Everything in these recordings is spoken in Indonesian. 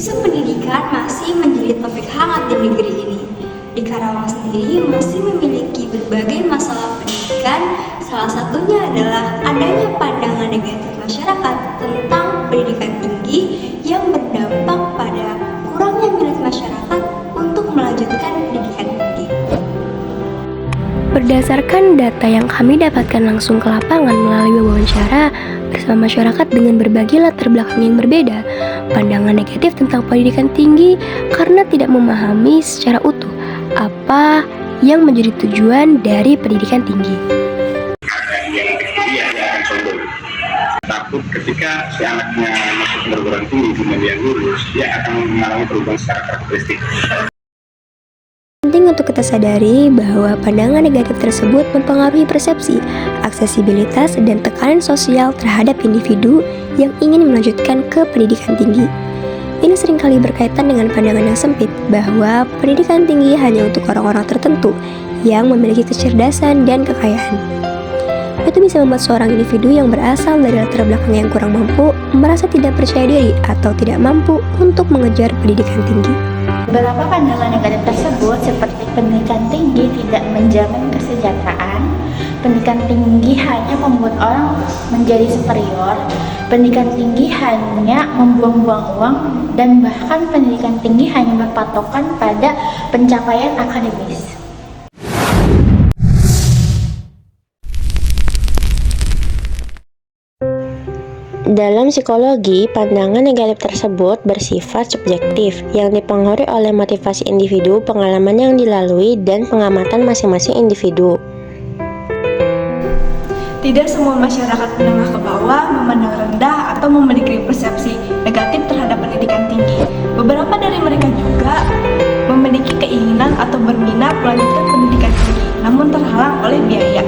Isu pendidikan masih menjadi topik hangat di negeri ini. Di Karawang sendiri masih memiliki berbagai masalah pendidikan, salah satunya adalah adanya pandangan negatif masyarakat tentang pendidikan tinggi yang berdampak pada kurangnya minat masyarakat untuk melanjutkan pendidikan tinggi. Berdasarkan data yang kami dapatkan langsung ke lapangan melalui wawancara bersama masyarakat dengan berbagai latar belakang yang berbeda, pandangan negatif tentang pendidikan tinggi karena tidak memahami secara utuh apa yang menjadi tujuan dari pendidikan tinggi. Yang dia akan sombong. Takut ketika si anaknya masuk perguruan tinggi kemudian lulus, dia akan mengalami perubahan secara karakteristik. Penting untuk kita sadari bahwa pandangan negatif tersebut mempengaruhi persepsi, aksesibilitas, dan tekanan sosial terhadap individu yang ingin melanjutkan ke pendidikan tinggi. Ini seringkali berkaitan dengan pandangan yang sempit bahwa pendidikan tinggi hanya untuk orang-orang tertentu yang memiliki kecerdasan dan kekayaan. Itu bisa membuat seorang individu yang berasal dari latar belakang yang kurang mampu merasa tidak percaya diri atau tidak mampu untuk mengejar pendidikan tinggi. Beberapa pandangan negatif tersebut seperti pendidikan tinggi tidak menjamin kesejahteraan, pendidikan tinggi hanya membuat orang menjadi superior, pendidikan tinggi hanya membuang-buang uang, dan bahkan pendidikan tinggi hanya berpatokan pada pencapaian akademis. Dalam psikologi, pandangan negatif tersebut bersifat subjektif yang dipengaruhi oleh motivasi individu, pengalaman yang dilalui, dan pengamatan masing-masing individu. Tidak semua masyarakat menengah ke bawah memandang rendah atau memiliki persepsi negatif terhadap pendidikan tinggi. Beberapa dari mereka juga memiliki keinginan atau berminat melanjutkan pendidikan tinggi, namun terhalang oleh biaya.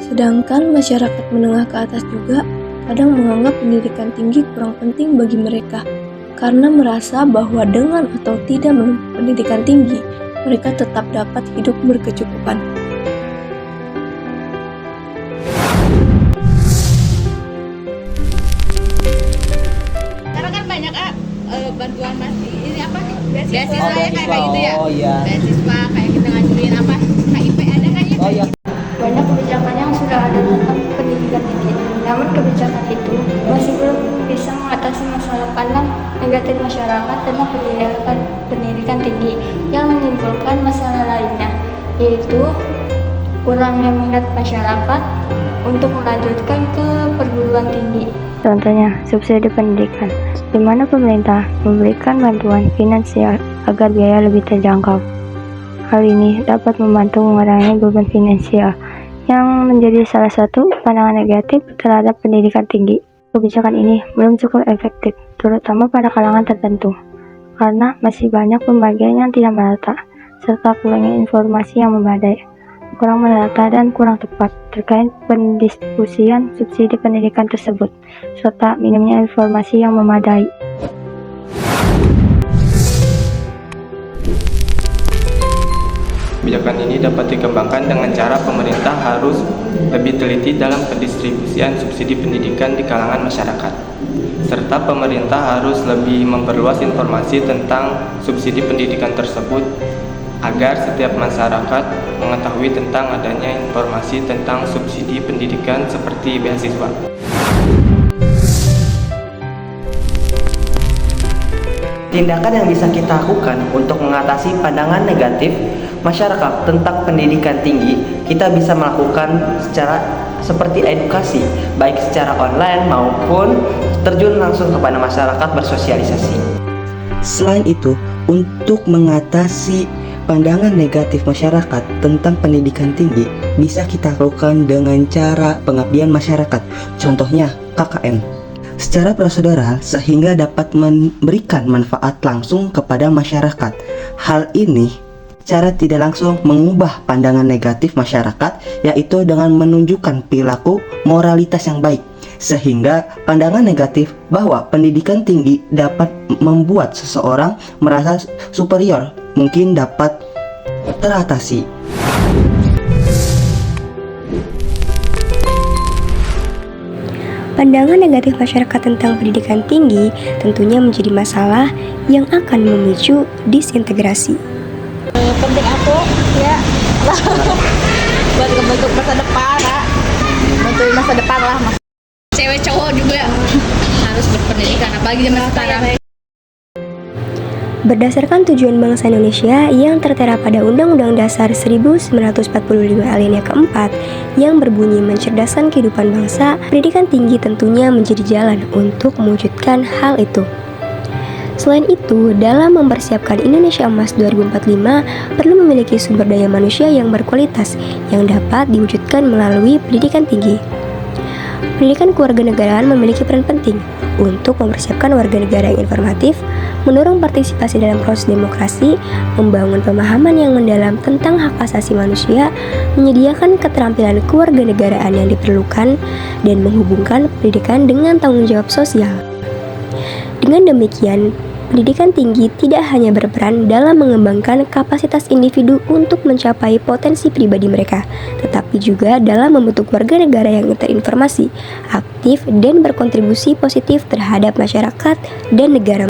Sedangkan masyarakat menengah ke atas juga kadang menganggap pendidikan tinggi kurang penting bagi mereka karena merasa bahwa dengan atau tidak menempuh pendidikan tinggi, mereka tetap dapat hidup berkecukupan. Sekarang kan banyak bantuan masih ini apa? Beasiswa ya kayak gitu ya. Oh iya. Beasiswa kayak kita ngajuin apa? KIP ada kan ya? Oh iya. Banyak kebijakan yang sudah ada tentang pendidikan tinggi, namun kebijakan itu masih belum bisa mengatasi masalah pandang negatif masyarakat tentang pendidikan tinggi yang menimbulkan masalah lainnya, yaitu kurangnya minat masyarakat untuk melanjutkan ke perguruan tinggi. Contohnya, subsidi pendidikan, di mana pemerintah memberikan bantuan finansial agar biaya lebih terjangkau. Hal ini dapat membantu mengurangi beban finansial yang menjadi salah satu pandangan negatif terhadap pendidikan tinggi. Kebijakan ini belum cukup efektif, terutama pada kalangan tertentu, karena masih banyak pembagian yang tidak merata, serta kurangnya informasi yang memadai, kurang merata dan kurang tepat terkait pendistribusian subsidi pendidikan tersebut, serta minimnya informasi yang memadai. Kebijakan ini dapat dikembangkan dengan cara pemerintah harus lebih teliti dalam pendistribusian subsidi pendidikan di kalangan masyarakat, serta pemerintah harus lebih memperluas informasi tentang subsidi pendidikan tersebut agar setiap masyarakat mengetahui tentang adanya informasi tentang subsidi pendidikan seperti beasiswa. Tindakan yang bisa kita lakukan untuk mengatasi pandangan negatif masyarakat tentang pendidikan tinggi, kita bisa melakukan seperti edukasi, baik secara online maupun terjun langsung kepada masyarakat bersosialisasi. Selain itu, untuk mengatasi pandangan negatif masyarakat tentang pendidikan tinggi, bisa kita lakukan dengan cara pengabdian masyarakat, contohnya KKN. Secara prosedural sehingga dapat memberikan manfaat langsung kepada masyarakat. Hal ini secara tidak langsung mengubah pandangan negatif masyarakat, yaitu dengan menunjukkan perilaku moralitas yang baik, sehingga pandangan negatif bahwa pendidikan tinggi dapat membuat seseorang merasa superior mungkin dapat teratasi. Pandangan negatif masyarakat tentang pendidikan tinggi tentunya menjadi masalah yang akan memicu disintegrasi. Penting aku ya buat membentuk masa depan, bentuin masa depan lah, mas. Cewek cowok juga harus berpendidikan, apalagi zaman sekarang. Berdasarkan tujuan bangsa Indonesia yang tertera pada Undang-Undang Dasar 1945 alinea keempat yang berbunyi mencerdaskan kehidupan bangsa, pendidikan tinggi tentunya menjadi jalan untuk mewujudkan hal itu. Selain itu, dalam mempersiapkan Indonesia Emas 2045 perlu memiliki sumber daya manusia yang berkualitas yang dapat diwujudkan melalui pendidikan tinggi. Pendidikan kewarganegaraan memiliki peran penting untuk mempersiapkan warga negara yang informatif, mendorong partisipasi dalam proses demokrasi, membangun pemahaman yang mendalam tentang hak asasi manusia, menyediakan keterampilan kewarganegaraan yang diperlukan, dan menghubungkan pendidikan dengan tanggung jawab sosial. Dengan demikian, pendidikan tinggi tidak hanya berperan dalam mengembangkan kapasitas individu untuk mencapai potensi pribadi mereka, tetapi juga dalam membentuk warga negara yang terinformasi, aktif, dan berkontribusi positif terhadap masyarakat dan negara